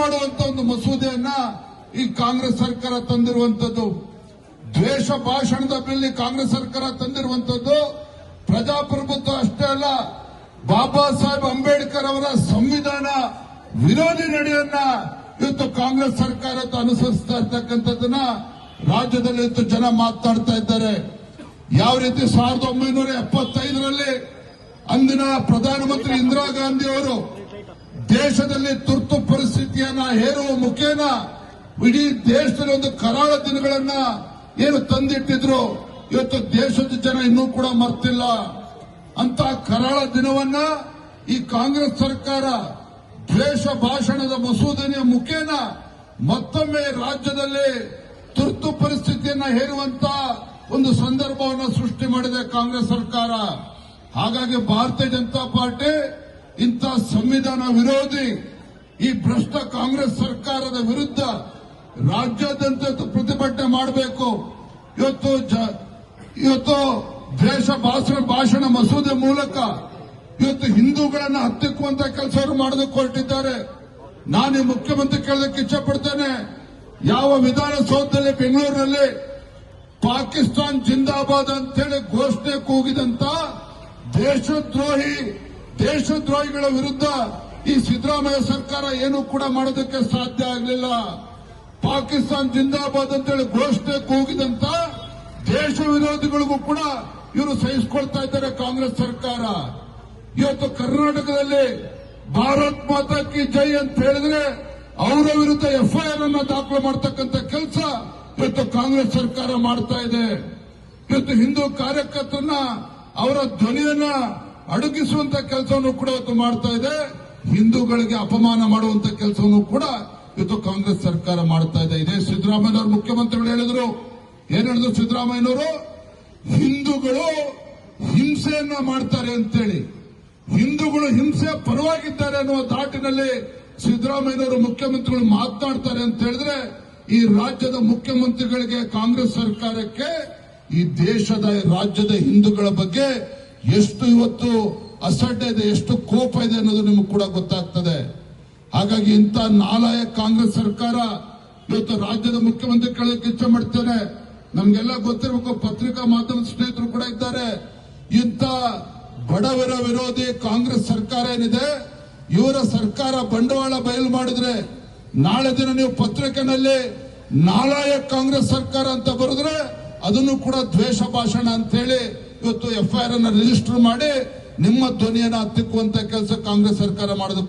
ಮಾಡುವಂತ ಒಂದು ಮಸೂದೆಯನ್ನ ಈ ಕಾಂಗ್ರೆಸ್ ಸರ್ಕಾರ ತಂದಿರುವಂತದ್ದು. ದ್ವೇಷ ಭಾಷಣದ ಬಿಲ್ ಕಾಂಗ್ರೆಸ್ ಸರ್ಕಾರ ತಂದಿರುವಂತದ್ದು. ಪ್ರಜಾಪ್ರಭುತ್ವ ಅಷ್ಟೇ ಅಲ್ಲ, ಬಾಬಾ ಸಾಹೇಬ್ ಅಂಬೇಡ್ಕರ್ ಅವರ ಸಂವಿಧಾನ ವಿರೋಧಿ ನಡೆಯನ್ನ ಇವತ್ತು ಕಾಂಗ್ರೆಸ್ ಸರ್ಕಾರ ಅನುಸರಿಸ್ತಾ ಇರ್ತಕ್ಕಂಥದ್ದನ್ನ ರಾಜ್ಯದಲ್ಲಿ ಇವತ್ತು ಜನ ಮಾತನಾಡ್ತಾ ಇದ್ದಾರೆ. ಯಾವ ರೀತಿ 1975ರಲ್ಲಿ ಅಂದಿನ ಪ್ರಧಾನಮಂತ್ರಿ ಇಂದಿರಾ ಗಾಂಧಿ ಅವರು ದೇಶದಲ್ಲಿ ತುರ್ತು ಪರಿಸ್ಥಿತಿಯನ್ನ ಹೇರುವ ಮುಖೇನ ಇಡೀ ದೇಶದಲ್ಲಿ ಒಂದು ಕರಾಳ ದಿನಗಳನ್ನ ಏನು ತಂದಿಟ್ಟಿದ್ರು, ಇವತ್ತು ದೇಶದ ಜನ ಇನ್ನೂ ಕೂಡ ಮರ್ತಿಲ್ಲ. ಅಂತ ಕರಾಳ ದಿನವನ್ನ ಈ ಕಾಂಗ್ರೆಸ್ ಸರ್ಕಾರ ದ್ವೇಷ ಭಾಷಣದ ಮಸೂದನೆಯ ಮುಖೇನ ಮತ್ತೊಮ್ಮೆ ರಾಜ್ಯದಲ್ಲಿ ತುರ್ತು ಪರಿಸ್ಥಿತಿಯನ್ನ ಹೇರುವಂತ ಒಂದು ಸಂದರ್ಭವನ್ನು ಸೃಷ್ಟಿ ಮಾಡಿದೆ ಕಾಂಗ್ರೆಸ್ ಸರ್ಕಾರ. ಹಾಗಾಗಿ ಭಾರತೀಯ ಜನತಾ ಪಾರ್ಟಿ ಇಂಥ ಸಂವಿಧಾನ ವಿರೋಧಿ ಈ ಭ್ರಷ್ಟ ಕಾಂಗ್ರೆಸ್ ಸರ್ಕಾರದ ವಿರುದ್ಧ ರಾಜ್ಯಾದ್ಯಂತ ಪ್ರತಿಭಟನೆ ಮಾಡಬೇಕು. ಇವತ್ತು ದ್ವೇಷ ಭಾಷಣ ಮಸೂದೆ ಮೂಲಕ ಇವತ್ತು ಹಿಂದೂಗಳನ್ನ ಹತ್ತಿಕ್ಕುವಂತ ಕೆಲಸವನ್ನು ಮಾಡೋದಕ್ಕೆ ಹೊರಟಿದ್ದಾರೆ. ನಾನು ಈ ಮುಖ್ಯಮಂತ್ರಿ ಕೇಳೋದಕ್ಕೆ ಇಚ್ಛಪಡ್ತೇನೆ. ಯಾವ ವಿಧಾನಸೌಧದಲ್ಲಿ ಬೆಂಗಳೂರಿನಲ್ಲಿ ಪಾಕಿಸ್ತಾನ್ ಜಿಂದಾಬಾದ್ ಅಂತೇಳಿ ಘೋಷಣೆ ಕೂಗಿದಂತ ದೇಶದ್ರೋಹಿಗಳ ವಿರುದ್ಧ ಈ ಸಿದ್ದರಾಮಯ್ಯ ಸರ್ಕಾರ ಏನೂ ಕೂಡ ಮಾಡೋದಕ್ಕೆ ಸಾಧ್ಯ ಆಗಲಿಲ್ಲ. ಪಾಕಿಸ್ತಾನ್ ಜಿಂದಾಬಾದ್ ಅಂತೇಳಿ ಘೋಷಣೆ ಕೂಗಿದಂತ ದೇಶ ವಿರೋಧಿಗಳಿಗೂ ಕೂಡ ಇವರು ಸಹಿಸಿಕೊಳ್ತಾ ಇದ್ದಾರೆ ಕಾಂಗ್ರೆಸ್ ಸರ್ಕಾರ. ಇವತ್ತು ಕರ್ನಾಟಕದಲ್ಲಿ ಭಾರತ್ ಮಾತಾ ಕಿ ಜೈ ಅಂತ ಹೇಳಿದ್ರೆ ಅವರ ವಿರುದ್ಧ ಎಫ್ಐಆರ್ ಅನ್ನು ದಾಖಲು ಮಾಡತಕ್ಕಂಥ ಕೆಲಸ ಇವತ್ತು ಕಾಂಗ್ರೆಸ್ ಸರ್ಕಾರ ಮಾಡ್ತಾ ಇದೆ. ಇವತ್ತು ಹಿಂದೂ ಕಾರ್ಯಕರ್ತರನ್ನ ಅವರ ಧ್ವನಿಯನ್ನ ಅಡಗಿಸುವಂತ ಕೆಲಸವನ್ನು ಕೂಡ ಇವತ್ತು ಮಾಡ್ತಾ ಇದೆ. ಹಿಂದೂಗಳಿಗೆ ಅಪಮಾನ ಮಾಡುವಂತ ಕೆಲಸವನ್ನು ಕೂಡ ಇವತ್ತು ಕಾಂಗ್ರೆಸ್ ಸರ್ಕಾರ ಮಾಡ್ತಾ ಇದೆ. ಇದೇ ಸಿದ್ದರಾಮಯ್ಯನವರು ಮುಖ್ಯಮಂತ್ರಿಗಳು ಹೇಳಿದ್ರು. ಏನ್ ಹೇಳಿದ್ರು ಸಿದ್ದರಾಮಯ್ಯನವರು? ಹಿಂದೂಗಳು ಹಿಂಸೆಯನ್ನ ಮಾಡ್ತಾರೆ ಅಂತೇಳಿ, ಹಿಂದೂಗಳು ಹಿಂಸೆ ಪರವಾಗಿದ್ದಾರೆ ಅನ್ನುವ ದಾಟಿನಲ್ಲಿ ಸಿದ್ದರಾಮಯ್ಯನವರು ಮುಖ್ಯಮಂತ್ರಿಗಳು ಮಾತನಾಡ್ತಾರೆ ಅಂತ ಹೇಳಿದ್ರೆ ಈ ರಾಜ್ಯದ ಮುಖ್ಯಮಂತ್ರಿಗಳಿಗೆ, ಕಾಂಗ್ರೆಸ್ ಸರ್ಕಾರಕ್ಕೆ ಈ ರಾಜ್ಯದ ಹಿಂದೂಗಳ ಬಗ್ಗೆ ಎಷ್ಟು ಇವತ್ತು ಅಸಡ್ಡೆ ಇದೆ, ಎಷ್ಟು ಕೋಪ ಇದೆ ಅನ್ನೋದು ನಿಮಗೆ ಕೂಡ ಗೊತ್ತಾಗ್ತದೆ. ಹಾಗಾಗಿ ಇಂಥ ನಾಲಾಯಕ ಕಾಂಗ್ರೆಸ್ ಸರ್ಕಾರ ಇವತ್ತು ರಾಜ್ಯದ ಮುಖ್ಯಮಂತ್ರಿ ಕೇಳೋಕೆ ಇಚ್ಛೆ ಮಾಡ್ತೇನೆ. ನಮ್ಗೆಲ್ಲ ಗೊತ್ತಿರಬೇಕು, ಪತ್ರಿಕಾ ಮಾಧ್ಯಮದ ಸ್ನೇಹಿತರು ಕೂಡ ಇದ್ದಾರೆ. ಇಂಥ ಬಡವರ ವಿರೋಧಿ ಕಾಂಗ್ರೆಸ್ ಸರ್ಕಾರ ಏನಿದೆ, ಇವರ ಸರ್ಕಾರ ಬಂಡವಾಳ ಬಯಲು ಮಾಡಿದ್ರೆ ನಾಳೆ ದಿನ ನೀವು ಪತ್ರಿಕೆನಲ್ಲಿ ನಾಲಾಯಕ ಕಾಂಗ್ರೆಸ್ ಸರ್ಕಾರ ಅಂತ ಬರೆದ್ರೆ ಅದನ್ನು ಕೂಡ ದ್ವೇಷ ಭಾಷಣ ಅಂತ ಹೇಳಿ ಇವತ್ತು ಎಫ್ಐಆರ್ ಅನ್ನು ರಿಜಿಸ್ಟರ್ ಮಾಡಿ ನಿಮ್ಮ ಧ್ವನಿಯನ್ನು ಹತ್ತಿಕ್ಕುವಂತ ಕೆಲಸ ಕಾಂಗ್ರೆಸ್ ಸರ್ಕಾರ ಮಾಡೋದಕ್ಕೆ